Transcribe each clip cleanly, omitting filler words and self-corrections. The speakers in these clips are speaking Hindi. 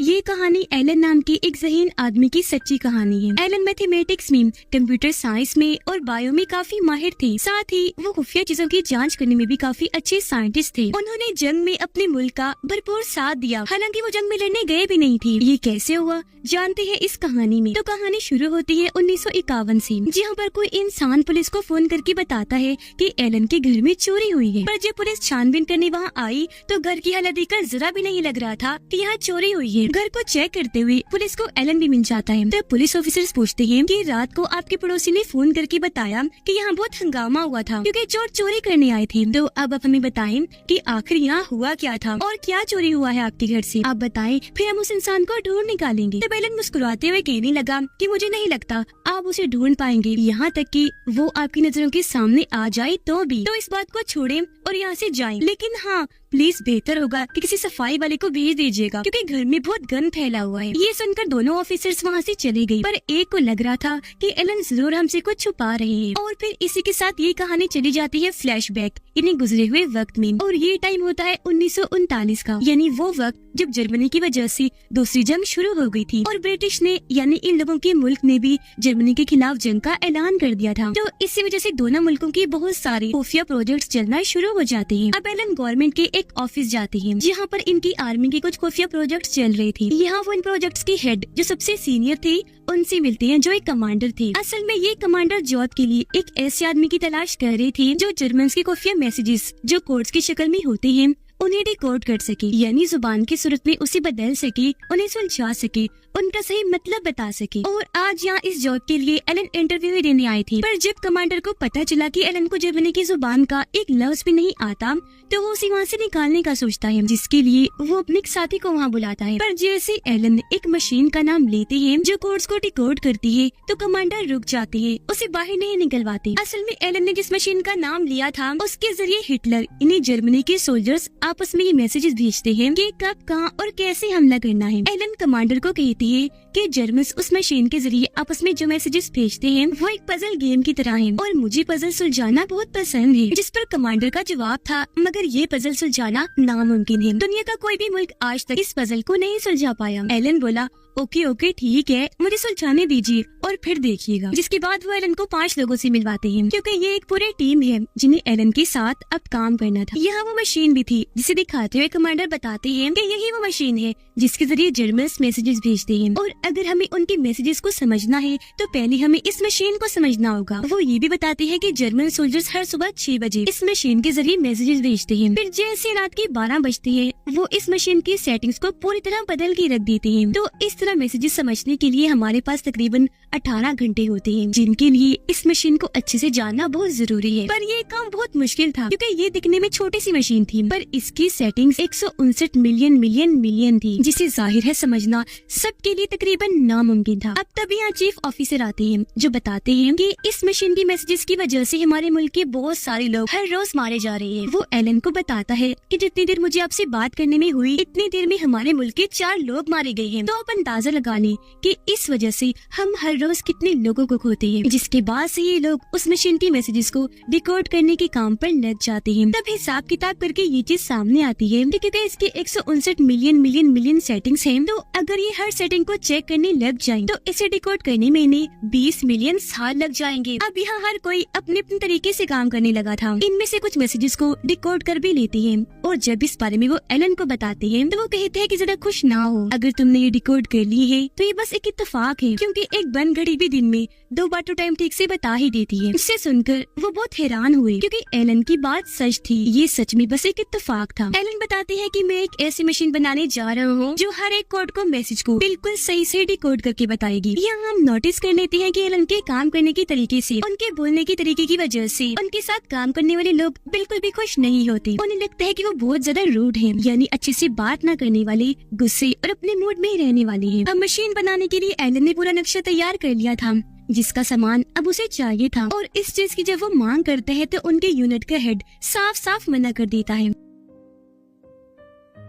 ये कहानी एलन नाम के एक ज़हीन आदमी की सच्ची कहानी है। एलन मैथमेटिक्स में, कंप्यूटर साइंस में और बायो में काफी माहिर थे। साथ ही वो खुफिया चीजों की जांच करने में भी काफी अच्छे साइंटिस्ट थे। उन्होंने जंग में अपने मुल्क का भरपूर साथ दिया, हालांकि वो जंग में लड़ने गए भी नहीं थे। ये कैसे हुआ जानते हैं इस कहानी में। तो कहानी शुरू होती है 1951 से, जहाँ पर कोई इंसान पुलिस को फोन करके बताता है कि एलन के घर में चोरी हुई है। पर जब पुलिस छानबीन करने वहाँ आई तो घर की हालत देखकर जरा भी नहीं लग रहा था कि यहाँ चोरी हुई है। घर को चेक करते हुए पुलिस को एलन भी मिल जाता है। तब पुलिस ऑफिसर्स पूछते हैं कि रात को आपके पड़ोसी ने फोन करके बताया कि यहाँ बहुत हंगामा हुआ था क्योंकि चोर चोरी करने आए थे। तो अब आप हमें बताएं कि आखिर यहाँ हुआ क्या था और क्या चोरी हुआ है आपके घर से, आप बताएं, फिर हम उस इंसान को ढूंढ निकालेंगे। तब एलन मुस्कुराते हुए कहने लगा कि मुझे नहीं लगता आप उसे ढूंढ पाएंगे, यहाँ तक कि वो आपकी नजरों के सामने आ जाए तो भी। तो इस बात को छोड़ें और यहाँ से जाएं। लेकिन हाँ, प्लीज बेहतर होगा कि किसी सफाई वाले को भेज दीजिएगा क्योंकि घर में बहुत गंद फैला हुआ है। ये सुनकर दोनों ऑफिसर्स वहाँ से चले गए, पर एक को लग रहा था कि एलन जरूर हमसे कुछ छुपा रहे हैं। और फिर इसी के साथ ये कहानी चली जाती है फ्लैशबैक इन्हें गुजरे हुए वक्त में। और ये टाइम होता है 1939 का, यानी वो वक्त जब जर्मनी की वजह से दूसरी जंग शुरू हो गई थी और ब्रिटिश ने यानी इन लोगों के मुल्क ने भी जर्मनी के खिलाफ जंग का ऐलान कर दिया था। तो इसी वजह से दोनों मुल्कों के बहुत सारे खुफिया प्रोजेक्ट्स चलना शुरू हो जाते हैं। अब एलन गवर्नमेंट के एक ऑफिस जाते हैं जहाँ पर इनकी आर्मी के कुछ खुफिया प्रोजेक्ट्स चल रहे थे। यहाँ वो इन प्रोजेक्ट्स के हेड जो सबसे सीनियर थे उनसे मिलते हैं जो एक कमांडर थे। असल में ये कमांडर जॉब के लिए एक ऐसे आदमी की तलाश कर रहे थे जो जर्मन्स के खुफिया मैसेजेस जो कोड्स की शक्ल में होते हैं उन्हें डिकोड कर सके, यानी जुबान की सूरत में उसे बदल सके, उन्हें सुलझा सके, उनका सही मतलब बता सके। और आज यहाँ इस जॉब के लिए एलन इंटरव्यू देने आए थे। पर जब कमांडर को पता चला कि एलन को जर्मनी की जुबान का एक लफ्ज भी नहीं आता तो वो उसे वहाँ से निकालने का सोचता है, जिसके लिए वो अपने साथी को वहाँ बुलाता है। पर जैसे एलन एक मशीन का नाम लेते हैं जो कोड्स को डिकोड करती है तो कमांडर रुक जाते हैं, उसे बाहर नहीं निकलवाते। असल में एलन ने जिस मशीन का नाम लिया था उसके जरिए हिटलर इन्हें जर्मनी के सोल्जर्स आपस में ये मैसेजेस भेजते हैं कि कब, कहाँ और कैसे हमला करना है। एलन कमांडर को कहती है कि जर्मन्स उस मशीन के जरिए आपस में जो मैसेजेस भेजते हैं वो एक पजल गेम की तरह है और मुझे पजल सुलझाना बहुत पसंद है। जिस पर कमांडर का जवाब था, मगर ये पजल सुलझाना नामुमकिन है, दुनिया का कोई भी मुल्क आज तक इस पजल को नहीं सुलझा पाया। एलन बोला ओके ठीक है, मुझे सुलझाने दीजिए और फिर देखिएगा। जिसके बाद वो एलन को 5 लोगों से मिलवाते हैं क्योंकि ये एक पूरे टीम है जिन्हें एलन के साथ अब काम करना था। यहाँ वो मशीन भी थी जिसे दिखाते हुए कमांडर बताते हैं कि यही वो मशीन है जिसके जरिए जर्मन्स मैसेजेस भेजते हैं और अगर हमें उनके मैसेजेस को समझना है तो पहले हमें इस मशीन को समझना होगा। वो ये भी बताते हैं कि जर्मन सोल्जर्स हर सुबह 6 बजे इस मशीन के जरिए मैसेजेस भेजते हैं। फिर जैसे रात के 12 बजते हैं वो इस मशीन की सेटिंग्स को पूरी तरह बदल के रख देते हैं। तो इस तरह मैसेजेस समझने के लिए हमारे पास तकरीबन 18 घंटे होते हैं, जिनके लिए इस मशीन को अच्छे से जानना बहुत जरूरी है। पर ये काम बहुत मुश्किल था क्योंकि ये दिखने में छोटी सी मशीन थी, पर इसकी सेटिंग्स 159 मिलियन थी, जिसे जाहिर है समझना सबके लिए तकरीबन नामुमकिन था। अब तभी यहाँ चीफ ऑफिसर आते हैं जो बताते हैं कि इस मशीन की मैसेजेस की वजह से हमारे मुल्क के बहुत सारे लोग हर रोज मारे जा रहे हैं। वो एलन को बताता है कि जितनी देर मुझे आपसे बात करने में हुई इतनी देर में हमारे मुल्क के 4 लोग मारे गए हैं। तो आप अंदाजा लगा लें कि इस वजह से हम हर रोज कितने लोगों को खोते हैं। जिसके बाद से ये लोग उस मशीन की मैसेजेस को डिकोड करने के काम पर लग जाते हैं। तब हिसाब किताब करके ये चीज सामने आती है क्योंकि इसके 159 मिलियन सेटिंग्स हैं, तो अगर ये हर सेटिंग को चेक करने लग जाएं, तो इसे डिकोड करने में इन्हें 20 मिलियन साल लग जाएंगे। अब यहाँ हर कोई अपने अपने तरीके से काम करने लगा था। इनमें से कुछ मैसेजेस को डिकोड कर भी लेते हैं और जब इस बारे में वो एलन को बताते हैं तो वो कहते हैं कि जरा खुश ना हो, अगर तुमने ये डिकोड कर ली है तो ये बस एक इत्तेफाक है क्योंकि एक बंद घड़ी भी दिन में 2 बार तो टाइम ठीक से बता ही देती है। इससे सुनकर वो बहुत हैरान हुए क्योंकि एलन की बात सच थी, ये सच में बस एक इत्तेफाक था। एलन बताते हैं कि मैं एक ऐसी मशीन बनाने जा रहा हूँ जो हर एक कोड को मैसेज को बिल्कुल सही से डिकोड करके बताएगी। यहाँ हम नोटिस कर लेते हैं कि एलन के काम करने के तरीके से, उनके बोलने के तरीके की वजह से उनके साथ काम करने वाले लोग बिल्कुल भी खुश नहीं होते। उन्हें लगता है कि वो बहुत ज्यादा रूड हैं, यानी अच्छे से बात न करने वाले, गुस्से और अपने मूड में ही रहने वाले हैं। अब मशीन बनाने के लिए एलन ने पूरा नक्शा तैयार कर लिया था जिसका सामान अब उसे चाहिए था और इस चीज की जब वो मांग करते हैं तो उनके यूनिट का हेड साफ साफ मना कर देता है।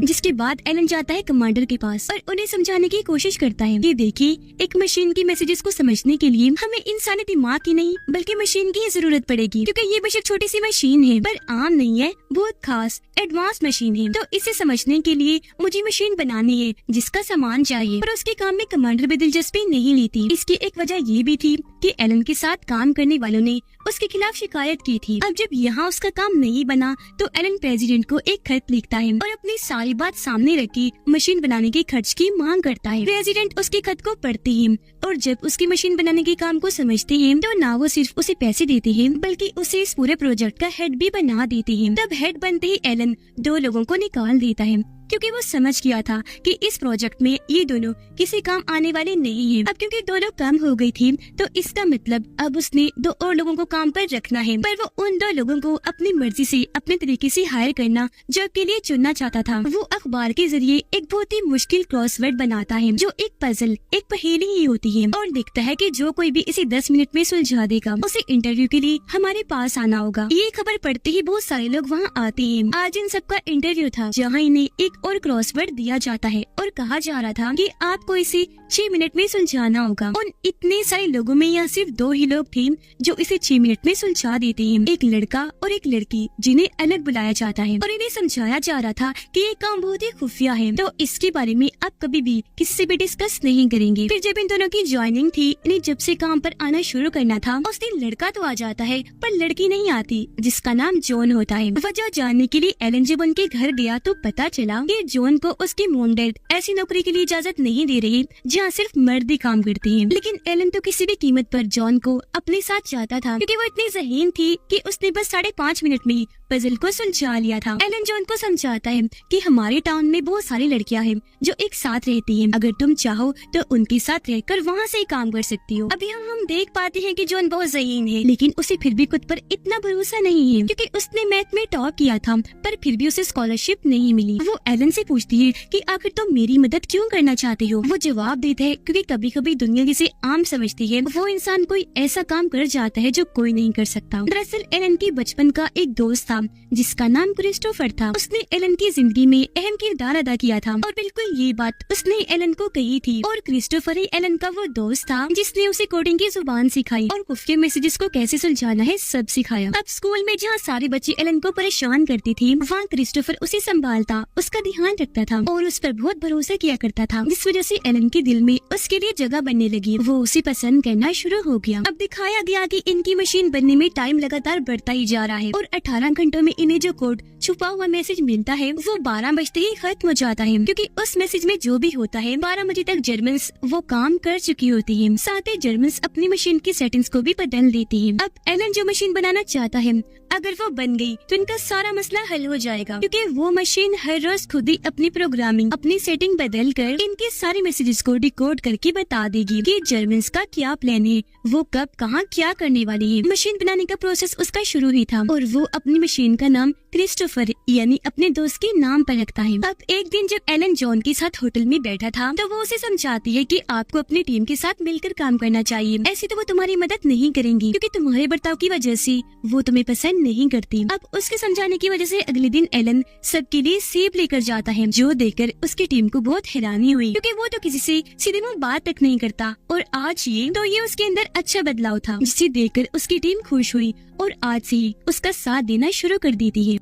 जिसके बाद एलन जाता है कमांडर के पास और उन्हें समझाने की कोशिश करता है कि देखिए, एक मशीन की मैसेजेस को समझने के लिए हमें इंसानी दिमाग की नहीं बल्कि मशीन की जरूरत पड़ेगी, क्योंकि ये बेशक छोटी सी मशीन है पर आम नहीं है, बहुत खास एडवांस मशीन है। तो इसे समझने के लिए मुझे मशीन बनानी है जिसका सामान चाहिए, पर उसके काम में कमांडर भी दिलचस्पी नहीं लेती। इसकी एक वजह ये भी थी कि एलन के साथ काम करने वालों ने उसके खिलाफ शिकायत की थी। अब जब यहाँ उसका काम नहीं बना तो एलन प्रेसिडेंट को एक खत लिखता है और अपनी सारी बात सामने रखी मशीन बनाने के खर्च की मांग करता है। प्रेसिडेंट उसके खत को पढ़ते हैं और जब उसकी मशीन बनाने के काम को समझते हैं तो ना वो सिर्फ उसे पैसे देते हैं बल्कि उसे इस पूरे प्रोजेक्ट का हेड भी बना देते हैं। तब हेड बनते ही एलन 2 लोगों को निकाल देता है, क्योंकि वो समझ गया था कि इस प्रोजेक्ट में ये दोनों किसी काम आने वाले नहीं हैं। अब क्योंकि 2 लोग कम हो गई थी तो इसका मतलब अब उसने 2 और लोगों को काम पर रखना है, पर वो उन 2 लोगों को अपनी मर्जी से अपने तरीके से हायर करना जॉब के लिए चुनना चाहता था। वो अखबार के जरिए एक बहुत ही मुश्किल क्रॉसवर्ड बनाता है जो एक पजल, एक पहेली ही होती है और दिखता है कि जो कोई भी इसे 10 मिनट में सुलझा देगा उसे इंटरव्यू के लिए हमारे पास आना होगा। ये खबर पढ़ते ही बहुत सारे लोग वहाँ आते हैं। आज इन सबका इंटरव्यू था जहाँ इन्हें एक और क्रॉसवर्ड दिया जाता है और कहा जा रहा था कि आपको इसे 6 मिनट में सुलझाना होगा। उन इतने सारे लोगों में यहाँ सिर्फ 2 ही लोग थे जो इसे 6 मिनट में सुलझा देते हैं, एक लड़का और एक लड़की जिन्हें अलग बुलाया जाता है और इन्हें समझाया जा रहा था कि ये काम बहुत ही खुफिया है, तो इसके बारे में आप कभी भी किसी से भी डिस्कस नहीं करेंगे। फिर जब इन दोनों की ज्वाइनिंग थी, इन्हें जब से काम पर आना शुरू करना था उस दिन लड़का तो आ जाता है पर लड़की नहीं आती जिसका नाम जॉन होता है। वजह जानने के लिए एलन जब उनके घर गया तो पता चला कि जॉन को उसकी मॉम डैड ऐसी नौकरी के लिए इजाजत नहीं दे रही जहाँ सिर्फ मर्द ही काम करते हैं। लेकिन एलन तो किसी भी कीमत पर जॉन को अपने साथ चाहता था, क्योंकि वो इतनी ज़हीन थी कि उसने बस 5.5 मिनट में पजल को सुलझा लिया था। एलन जॉन को समझाता है कि हमारे टाउन में बहुत सारी लड़कियां हैं जो एक साथ रहती हैं, अगर तुम चाहो तो उनके साथ रहकर वहाँ से ही काम कर सकती हो। अभी हम देख पाते हैं कि जॉन बहुत ज़हीन है, लेकिन उसे फिर भी खुद पर इतना भरोसा नहीं है, क्योंकि उसने मैथ में टॉप किया था पर फिर भी उसे स्कॉलरशिप नहीं मिली। वो एलन से पूछती है कि आखिर तुम मेरी मदद क्यों करना चाहते हो। वो जवाब देता है क्योंकि कभी कभी दुनिया जिसे आम समझती है वो इंसान कोई ऐसा काम कर जाता है जो कोई नहीं कर सकता। दरअसल एलन की बचपन का एक दोस्त था जिसका नाम क्रिस्टोफर था। उसने एलन की जिंदगी में अहम किरदार अदा किया था और बिल्कुल ये बात उसने एलन को कही थी। और क्रिस्टोफर ही एलन का वो दोस्त था जिसने उसे कोडिंग की जुबान सिखाई और खुफिया मैसेजेस को कैसे सुलझाना है सब सिखाया। अब स्कूल में जहाँ सारे बच्चे एलन को परेशान करती थी वहाँ क्रिस्टोफर उसे संभालता, उसका ध्यान रखता था और उस पर बहुत भरोसा किया करता था, जिस वजह से एलन के दिल में उसके लिए जगह बनने लगी। वो उसे पसंद करना शुरू हो गया। अब दिखाया गया कि इनकी मशीन बनने में टाइम लगातार बढ़ता ही जा रहा है और 18 घंटों में इन्हें जो कोड छुपा हुआ मैसेज मिलता है वो 12 बजते ही खत्म हो जाता है, क्योंकि उस मैसेज में जो भी होता है 12 बजे तक जर्मन्स वो काम कर चुकी होती है। साथ ही जर्मन्स अपनी मशीन की सेटिंग्स को भी बदल देती है। अब एलन जो मशीन बनाना चाहता है अगर वो बन गई तो इनका सारा मसला हल हो जाएगा, क्योंकि वो मशीन हर रोज खुद ही अपनी प्रोग्रामिंग, अपनी सेटिंग बदल कर इनके सारे मैसेजेस को डिकोड करके बता देगी कि जर्मन्स का क्या प्लान है, वो कब कहाँ क्या करने वाली है। मशीन बनाने का प्रोसेस उसका शुरू ही था और वो अपनी मशीन का नाम क्रिस्टोफर यानी अपने दोस्त के नाम पर रखता है। अब एक दिन जब एलन जॉन के साथ होटल में बैठा था तो वो उसे समझाती है कि आपको अपनी टीम के साथ मिलकर काम करना चाहिए, ऐसे तो वो तुम्हारी मदद नहीं करेंगी क्योंकि तुम्हारे बर्ताव की वजह से वो तुम्हें पसंद नहीं करती। अब उसके समझाने की वजह से अगले दिन एलन सबके लिए सेब लेकर जाता है, जो देखकर उसकी टीम को बहुत हैरानी हुई, क्योंकि वो तो किसी से सीधे मुंह बात तक नहीं करता और आज ये उसके अंदर अच्छा बदलाव था, जिसे देखकर उसकी टीम खुश हुई और आज से ही उसका साथ देना शुरू कर देती है।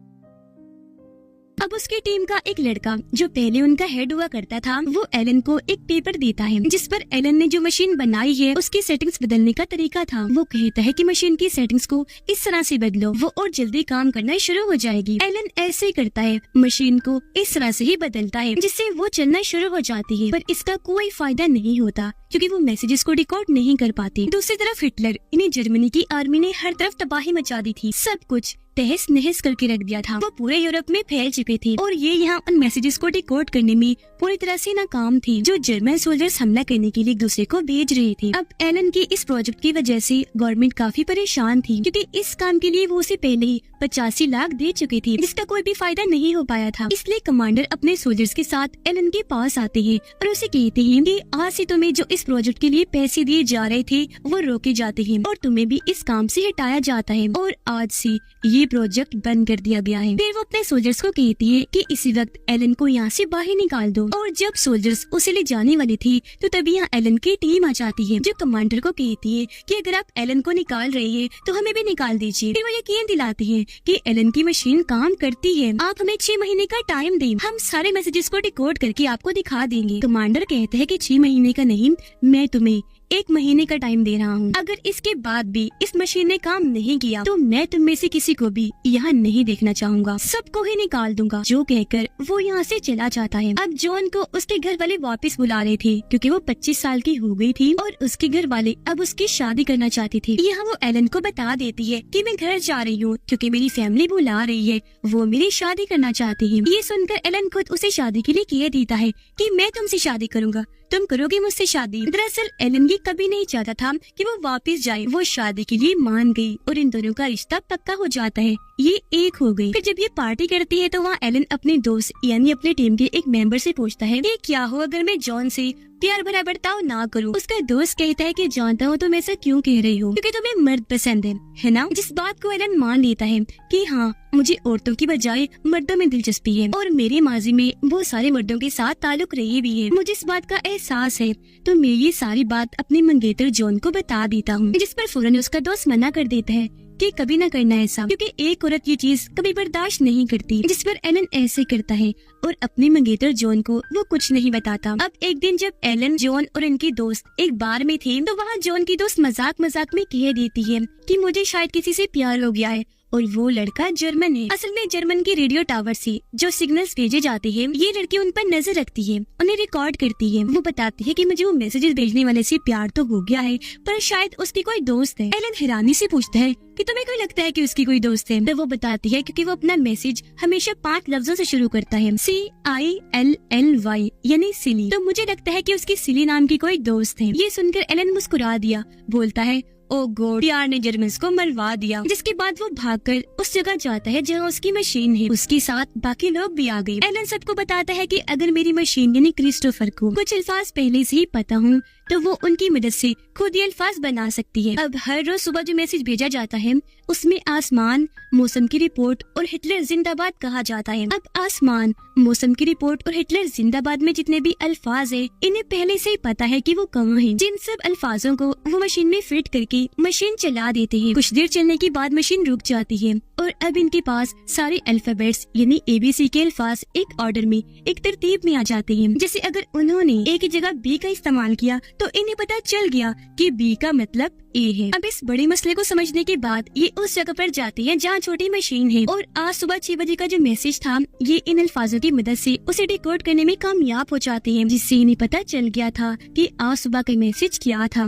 अब उसकी टीम का एक लड़का जो पहले उनका हेड हुआ करता था वो एलन को एक पेपर देता है जिस पर एलन ने जो मशीन बनाई है उसकी सेटिंग्स बदलने का तरीका था। वो कहता है कि मशीन की सेटिंग्स को इस तरह से बदलो, वो और जल्दी काम करना शुरू हो जाएगी। एलन ऐसे ही करता है, मशीन को इस तरह से ही बदलता है जिससे वो चलना शुरू हो जाती है, पर इसका कोई फायदा नहीं होता क्योंकि वो मैसेजेस को रिकॉर्ड नहीं कर पाती। दूसरी तरफ हिटलर, इन्हें जर्मनी की आर्मी ने हर तरफ तबाही मचा दी थी, सब कुछ तहस नहस करके रख दिया था। वो पूरे यूरोप में फैल चुके थे और ये यहाँ उन मैसेजेस को डिकोड करने में पूरी तरह से नाकाम थी जो जर्मन सोल्जर्स हमला करने के लिए एक दूसरे को भेज रहे थे। अब एलन की इस प्रोजेक्ट की वजह से गवर्नमेंट काफी परेशान थी, क्योंकि इस काम के लिए वो उसे पहले ही 85 लाख दे चुकी थी, जिसका कोई भी फायदा नहीं हो पाया था। इसलिए कमांडर अपने सोल्जर्स के साथ एलन के पास आते हैं और उसे कहते हैं कि आज से तुम्हें जो इस प्रोजेक्ट के लिए पैसे दिए जा रहे थे वो रोके जाते हैं और तुम्हें भी इस काम से हटाया जाता है और आज से ये प्रोजेक्ट बंद कर दिया गया है। फिर वो अपने सोल्जर्स को कहती है कि इसी वक्त एलन को यहाँ से बाहर निकाल दो। और जब सोल्जर्स उसे ले जाने वाली थी तो तभी यहाँ एलन की टीम आ जाती है जो कमांडर को कहती है कि अगर आप एलन को निकाल रहे हैं तो हमें भी निकाल दीजिए। फिर वो यकीन दिलाती है कि एलन की मशीन काम करती है, आप हमें 6 महीने का टाइम दें, हम सारे मैसेजेस को डिकोड करके आपको दिखा देंगे। कमांडर कहते हैं कि 6 महीने का नहीं, मैं तुम्हें 1 महीने का टाइम दे रहा हूँ। अगर इसके बाद भी इस मशीन ने काम नहीं किया तो मैं तुम में से किसी को भी यहाँ नहीं देखना चाहूँगा, सबको ही निकाल दूंगा। जो कहकर वो यहाँ से चला जाता है। अब जॉन को उसके घर वाले वापस बुला रहे थे क्योंकि वो 25 साल की हो गई थी और उसके घर वाले अब उसकी शादी करना चाहती थी। यहाँ वो एलन को बता देती है कि मैं घर जा रही हूँ क्योंकि मेरी फैमिली बुला रही है, वो मेरी शादी करना चाहती है। ये सुनकर एलन खुद उसे शादी के लिए कह देता है कि मैं तुमसे शादी करूंगा, तुम करोगे मुझसे शादी। दरअसल एलन ये कभी नहीं चाहता था कि वो वापस जाए। वो शादी के लिए मान गई और इन दोनों का रिश्ता पक्का हो जाता है, ये एक हो गई। फिर जब ये पार्टी करती है तो वहाँ एलन अपने दोस्त यानी अपने टीम के एक मेंबर से पूछता है कि क्या हो अगर मैं जॉन से प्यार भरा बर्ताव ना करूं। उसका दोस्त कहता है कि जानता हूँ तुम ऐसा क्यों कह रही हो, क्योंकि तुम्हें मर्द पसंद है ना। जिस बात को एलन मान लेता है कि हाँ मुझे औरतों की बजाय मर्दों में दिलचस्पी है और मेरे माजी में बहुत सारे मर्दों के साथ ताल्लुक रही भी है, मुझे इस बात का एहसास है, तो मैं ये सारी बात अपने मंगेतर जॉन को बता देता हूँ। जिस पर फौरन उसका दोस्त मना कर देता है कि कभी न करना ऐसा, क्योंकि एक औरत ये चीज कभी बर्दाश्त नहीं करती। जिस पर एलन ऐसे करता है और अपने मंगेतर जॉन को वो कुछ नहीं बताता। अब एक दिन जब एलन, जॉन और इनकी दोस्त एक बार में थे तो वहाँ जॉन की दोस्त मजाक मजाक में कह देती है कि मुझे शायद किसी से प्यार हो गया है और वो लड़का जर्मन है। असल में जर्मन के रेडियो टावर से जो सिग्नल्स भेजे जाते हैं ये लड़की उन पर नजर रखती है, उन्हें रिकॉर्ड करती है। वो बताती है कि मुझे वो मैसेजेस भेजने वाले से प्यार तो हो गया है पर शायद उसकी कोई दोस्त है। एलन हैरानी से पूछता है कि तुम्हें क्यों लगता है कि उसकी कोई दोस्त है। तो वो बताती है क्योंकि वो अपना मैसेज हमेशा 5 लफ्जों से शुरू करता है, CILLY यानी सिली। तो मुझे लगता है कि उसकी सिली नाम की कोई दोस्त है। ये सुनकर एलन मुस्कुरा दिया, बोलता है ओ गॉड, प्यार ने जर्मन्स को मरवा दिया। जिसके बाद वो भागकर उस जगह जाता है जहाँ उसकी मशीन है। उसके साथ बाकी लोग भी आ गए। एलन सबको बताता है कि अगर मेरी मशीन यानी क्रिस्टोफर को कुछ अल्फाज पहले से ही पता हूँ तो वो उनकी मदद से खुद ये अल्फाज बना सकती है। अब हर रोज सुबह जो मैसेज भेजा जाता है उसमें आसमान, मौसम की रिपोर्ट और हिटलर जिंदाबाद कहा जाता है। अब आसमान, मौसम की रिपोर्ट और हिटलर जिंदाबाद में जितने भी अल्फाज है इन्हें पहले से ही पता है कि वो कहाँ हैं। जिन सब अल्फाजों को वो मशीन में फिट करके मशीन चला देते हैं। कुछ देर चलने के बाद मशीन रुक जाती है और अब इनके पास सारे अल्फाबेट्स यानी ABC के अल्फाज एक ऑर्डर में, एक तरतीब में आ जाते हैं। जैसे अगर उन्होंने A की जगह B का इस्तेमाल किया तो इन्हें पता चल गया कि B का मतलब A है। अब इस बड़े मसले को समझने के बाद ये उस जगह पर जाते हैं जहाँ छोटी मशीन है और आज सुबह 6 बजे का जो मैसेज था ये इन अल्फाजों की मदद से उसे डिकोड करने में कामयाब हो जाते हैं, जिससे इन्हें पता चल गया था कि आज सुबह का मैसेज क्या था।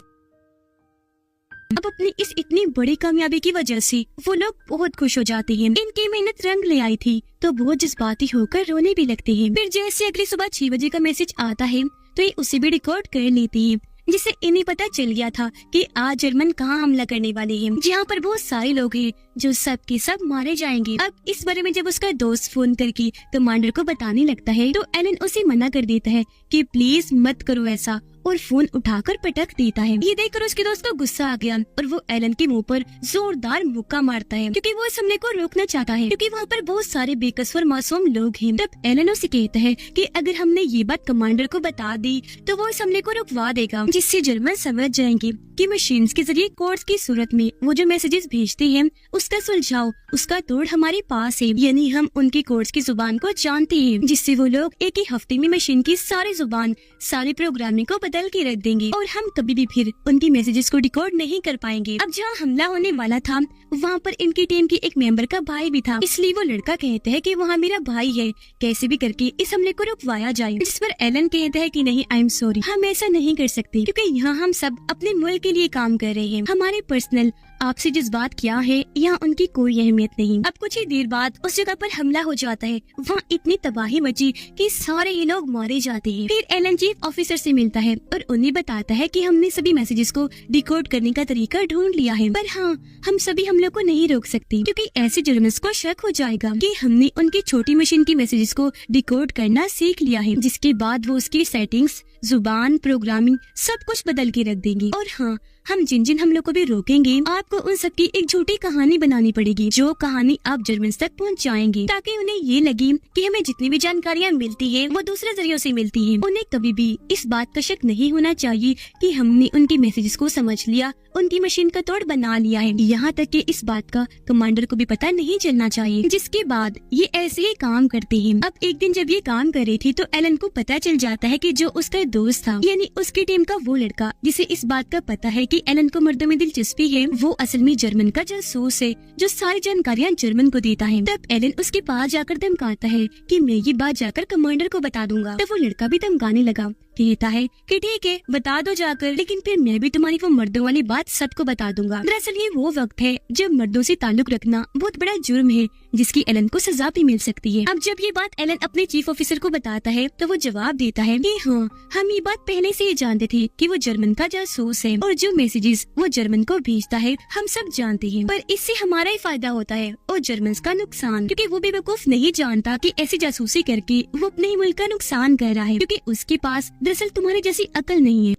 अब अपनी इस इतनी बड़ी कामयाबी की वजह से वो लोग बहुत खुश हो जाते हैं। इनकी मेहनत रंग ले आई थी तो बहुत जज्बाती होकर रोने भी लगते हैं। फिर जैसे अगली सुबह 6 बजे का मैसेज आता है तो ये उसे भी रिकॉर्ड कर लेती है, जिससे इन्हें पता चल गया था कि आज जर्मन कहाँ हमला करने वाले हैं, जहाँ पर बहुत सारे लोग हैं जो सब के सब मारे जाएंगे। अब इस बारे में जब उसका दोस्त फोन करके कमांडर को बताने लगता है तो एलन उसे मना कर देता है कि प्लीज मत करो ऐसा और फोन उठाकर पटक देता है। ये देखकर उसके दोस्त को गुस्सा आ गया और वो एलन के मुंह पर जोरदार मुक्का मारता है क्योंकि वो इस हमले को रोकना चाहता है, क्योंकि वहाँ पर बहुत सारे बेकसूर मासूम लोग हैं। तब एलन उसे कहता है कि अगर हमने ये बात कमांडर को बता दी तो वो इस हमले को रुकवा देगा, जिससे जर्मन समझ जाएंगे कि मशीन के जरिए कोड्स की सूरत में वो जो मैसेजेस भेजते हैं उसका सुलझाव, उसका तोड़ हमारे पास है, यानी हम उनकी कोड्स की जुबान को जानते हैं, जिससे वो लोग एक ही हफ्ते में मशीन की सारी जुबान, सारी प्रोग्रामिंग को बदल के रख देंगे और हम कभी भी फिर उनकी मैसेजेस को डिकोड नहीं कर पाएंगे। अब जहाँ हमला होने वाला था वहाँ पर इनकी टीम के एक मेंबर का भाई भी था, इसलिए वो लड़का कहता है कि वहाँ मेरा भाई है, कैसे भी करके इस हमले को रुकवाया जाए। जिस पर एलन कहता है कि नहीं, आई एम सॉरी, हम ऐसा नहीं कर सकते क्योंकि यहाँ हम सब अपने मुल्क के लिए काम कर रहे हैं, हमारे पर्सनल आपसी जज्बात क्या है यहाँ उनकी कोई अहमियत नहीं। अब कुछ ही देर बाद उस जगह पर हमला हो जाता है। वहाँ इतनी तबाही मची कि सारे ये लोग मारे जाते हैं। फिर एलन चीफ ऑफिसर से मिलता है और उन्हें बताता है कि हमने सभी मैसेजेस को डिकोड करने का तरीका ढूंढ लिया है, पर हाँ, हम सभी हमलों को नहीं रोक सकते क्योंकि ऐसे जर्नलिस्ट को शक हो जाएगा कि हमने उनकी छोटी मशीन की मैसेजेस को डिकोड करना सीख लिया है, जिसके बाद वो उसकी सेटिंग्स, जुबान, प्रोग्रामिंग सब कुछ बदल के रख देंगे। और हाँ, हम जिन जिन हमलों को भी रोकेंगे, आपको उन सबकी एक झूठी कहानी बनानी पड़ेगी, जो कहानी आप जर्मन्स तक पहुंचाएंगे, ताकि उन्हें ये लगे कि हमें जितनी भी जानकारियाँ मिलती है वो दूसरे जरियों से मिलती है। उन्हें कभी भी इस बात का शक नहीं होना चाहिए कि हमने उनकी मैसेजेस को समझ लिया, उनकी मशीन का तोड़ बना लिया है। यहाँ तक कि इस बात का कमांडर को भी पता नहीं चलना चाहिए। जिसके बाद ये ऐसे ही काम करते हैं। अब एक दिन जब ये काम कर रही थी तो एलन को पता चल जाता है कि जो उसका दोस्त था, यानी उसकी टीम का वो लड़का जिसे इस बात का पता है कि एलन को मर्दों में दिलचस्पी है, वो असल में जर्मन का जासूस है जो सारी जानकारियाँ जर्मन को देता है। तब एलन उसके पास जाकर धमकाता है कि मैं ये बात जाकर कमांडर को बता दूंगा। तब वो लड़का भी धमकाने लगा, कहता है कि ठीक है, बता दो जाकर, लेकिन फिर मैं भी तुम्हारी वो मर्दों वाली बात सबको बता दूंगा। दरअसल ये वो वक्त है जब मर्दों से ताल्लुक रखना बहुत बड़ा जुर्म है, जिसकी एलन को सजा भी मिल सकती है। अब जब ये बात एलन अपने चीफ ऑफिसर को बताता है तो वो जवाब देता है कि हाँ, हम ये बात पहले से ही जानते थे कि वो जर्मन का जासूस है और जो मैसेजेस वो जर्मन को भेजता है हम सब जानते हैं, पर इससे हमारा ही फायदा होता है और जर्मन का नुकसान, क्योंकि वो बेवकूफ नहीं जानता कि ऐसी जासूसी करके वो अपने ही मुल्क का नुकसान कर रहा है, क्योंकि उसके पास दरअसल तुम्हारी जैसी अकल नहीं है।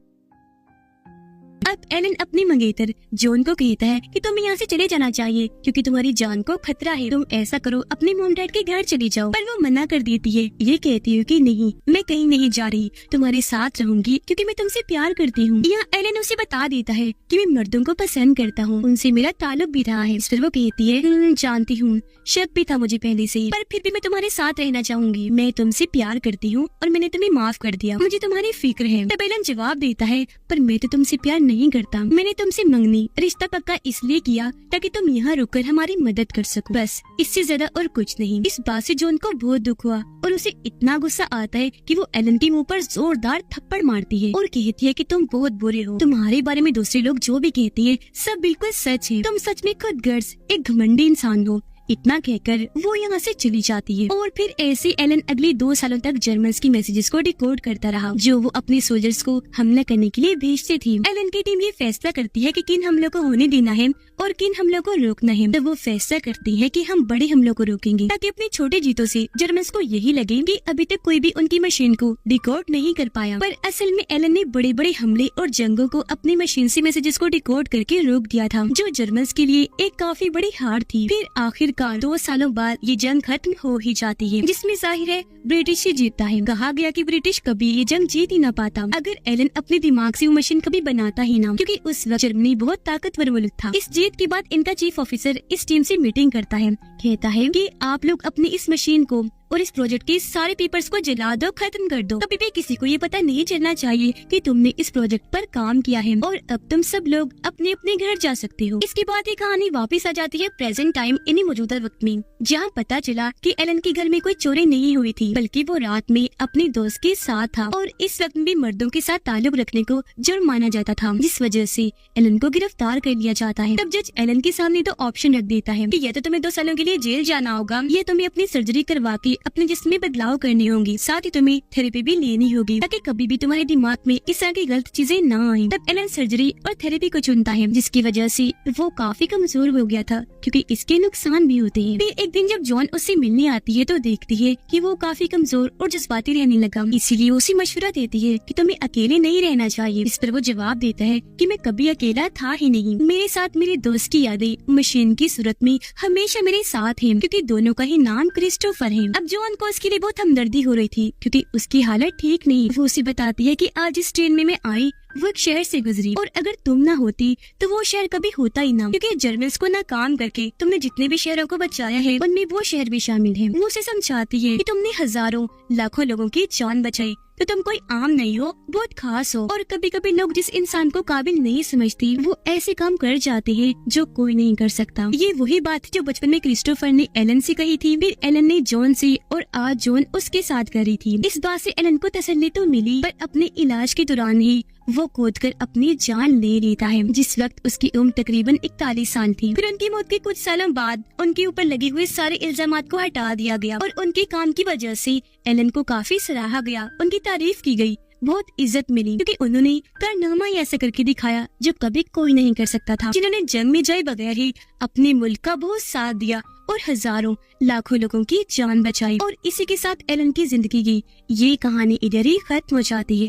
अब एलन अपनी मंगेतर जॉन को कहता है कि तुम्हें यहाँ से चले जाना चाहिए क्योंकि तुम्हारी जान को खतरा है। तुम ऐसा करो, अपने मॉम डैड के घर चली जाओ। पर वो मना कर देती है, ये कहती है कि नहीं, मैं कहीं नहीं जा रही, तुम्हारे साथ रहूंगी क्योंकि मैं तुमसे प्यार करती हूँ। यहाँ एलन उसे बता देता है कि मैं मर्दों को पसंद करता हूँ, उनसे मेरा ताल्लुक भी रहा है। फिर वो कहती है, जानती हूँ, शक भी था मुझे पहले से, पर फिर भी मैं तुम्हारे साथ रहना चाहूंगी। मैं तुमसे प्यार करती हूँ और मैंने तुम्हें माफ कर दिया, मुझे तुम्हारी फिक्र है। तब एलन जवाब देता है, पर मैं तो तुमसे प्यार नहीं करता, मैंने तुमसे मंगनी रिश्ता पक्का इसलिए किया ताकि तुम यहाँ रुककर हमारी मदद कर सको, बस, इससे ज्यादा और कुछ नहीं। इस बात से जॉन को बहुत दुख हुआ और उसे इतना गुस्सा आता है कि वो एलन के मुंह पर जोरदार थप्पड़ मारती है और कहती है कि तुम बहुत बुरे हो, तुम्हारे बारे में दूसरे लोग जो भी कहते हैं सब बिल्कुल सच है, तुम सच में खुद गर्ज एक घमंडी इंसान हो। इतना कहकर वो यहाँ से चली जाती है। और फिर ऐसे एलन अगले 2 सालों तक जर्मन्स की मैसेजेस को डिकोड करता रहा जो वो अपने सोल्जर्स को हमला करने के लिए भेजते थे। एलन की टीम ये फैसला करती है कि किन हमलों को होने देना है और किन हमलों को रोकना है। तो वो फैसला करती है कि हम बड़े हमलों को रोकेंगे ताकि अपने छोटे जीतों से जर्मन्स को यही लगे कि अभी तक कोई भी उनकी मशीन को डिकोड नहीं कर पाया। पर असल में एलन ने बड़े बड़े हमले और जंगों को अपनी मशीन से मैसेजेस को डिकोड करके रोक दिया था, जो जर्मन्स के लिए एक काफी बड़ी हार थी। फिर आखिरकार 2 सालों बाद ये जंग खत्म हो ही जाती है, जिसमें जाहिर है ब्रिटिश ही जीतता है। कहा गया कि ब्रिटिश कभी ये जंग जीत ही ना पाता अगर एलन अपने दिमाग से वो मशीन कभी बनाता ही ना, क्योंकि उस वक्त जर्मनी बहुत ताकतवर मुल्क था। इस जीत के बाद इनका चीफ ऑफिसर इस टीम से मीटिंग करता है, कहता है कि आप लोग अपनी इस मशीन को और इस प्रोजेक्ट के सारे पेपर्स को जला दो, खत्म कर दो। कभी भी किसी को ये पता नहीं चलना चाहिए कि तुमने इस प्रोजेक्ट पर काम किया है और अब तुम सब लोग अपने अपने घर जा सकते हो। इसके बाद ये कहानी वापस आ जाती है प्रेजेंट टाइम, इन्हीं मौजूदा वक्त में, जहाँ पता चला कि एलन के घर में कोई चोरी नहीं हुई थी, बल्कि वो रात में अपने दोस्त के साथ था और इस वक्त भी मर्दों के साथ ताल्लुक रखने को जुर्म माना जाता था, जिस वजह से एलन को गिरफ्तार कर लिया जाता है। तब जज एलन के सामने 2 ऑप्शन रख देता है कि या तो तुम्हें 2 सालों के लिए जेल जाना होगा, या तुम्हें अपनी सर्जरी करवा के अपने जिस्म में बदलाव करनी होगी, साथ ही तुम्हें थेरेपी भी लेनी होगी ताकि कभी भी तुम्हारे दिमाग में इस तरह की गलत चीजें ना आए। तब एलन सर्जरी और थेरेपी को चुनता है, जिसकी वजह से वो काफी कमजोर हो गया था क्योंकि इसके नुकसान भी होते हैं। फिर एक दिन जब जॉन उससे मिलने आती है तो देखती है कि वो काफी कमजोर और जज्बाती रहने लगा, इसीलिए उसे मशवरा देती है कि तुम्हें अकेले नहीं रहना चाहिए। इस पर वो जवाब देता है कि मैं कभी अकेला था ही नहीं, मेरे साथ मेरे दोस्त की यादें मशीन की सूरत में हमेशा मेरे साथ है, क्योंकि दोनों का ही नाम क्रिस्टोफर है। अब जॉन को उसके लिए बहुत हमदर्दी हो रही थी क्योंकि उसकी हालत ठीक नहीं। वो उसे बताती है कि आज इस ट्रेन में मैं आई वो एक शहर से गुजरी और अगर तुम ना होती तो वो शहर कभी होता ही ना, क्योंकि जर्मन्स को ना काम करके तुमने जितने भी शहरों को बचाया है उनमें वो शहर भी शामिल है। वो उसे समझाती है कि तुमने हजारों लाखों लोगों की जान बचाई तो तुम कोई आम नहीं हो, बहुत खास हो। और कभी कभी लोग जिस इंसान को काबिल नहीं समझती वो ऐसे काम कर जाते हैं जो कोई नहीं कर सकता। ये वही बात जो बचपन में क्रिस्टोफर ने एलन से कही थी, फिर एलन ने जॉन से और आज जॉन उसके साथ करी थी। इस बात से एलन को तसल्ली तो मिली, पर अपने इलाज के दौरान ही वो कूदकर अपनी जान ले लेता है, जिस वक्त उसकी उम्र तकरीबन 41 साल थी। फिर उनकी मौत के कुछ सालों बाद उनके ऊपर लगे हुए सारे इल्जामात को हटा दिया गया और उनके काम की वजह से एलन को काफी सराहा गया, उनकी तारीफ की गई, बहुत इज्जत मिली, क्योंकि उन्होंने कारनामा ही ऐसा करके दिखाया जो कभी कोई नहीं कर सकता था, जिन्होंने जंग में जाए बगैर ही अपने मुल्क का बहुत साथ दिया और हजारों लाखों लोगों की जान बचाई। और इसी के साथ एलन की जिंदगी की ये कहानी इधर ही खत्म हो जाती है।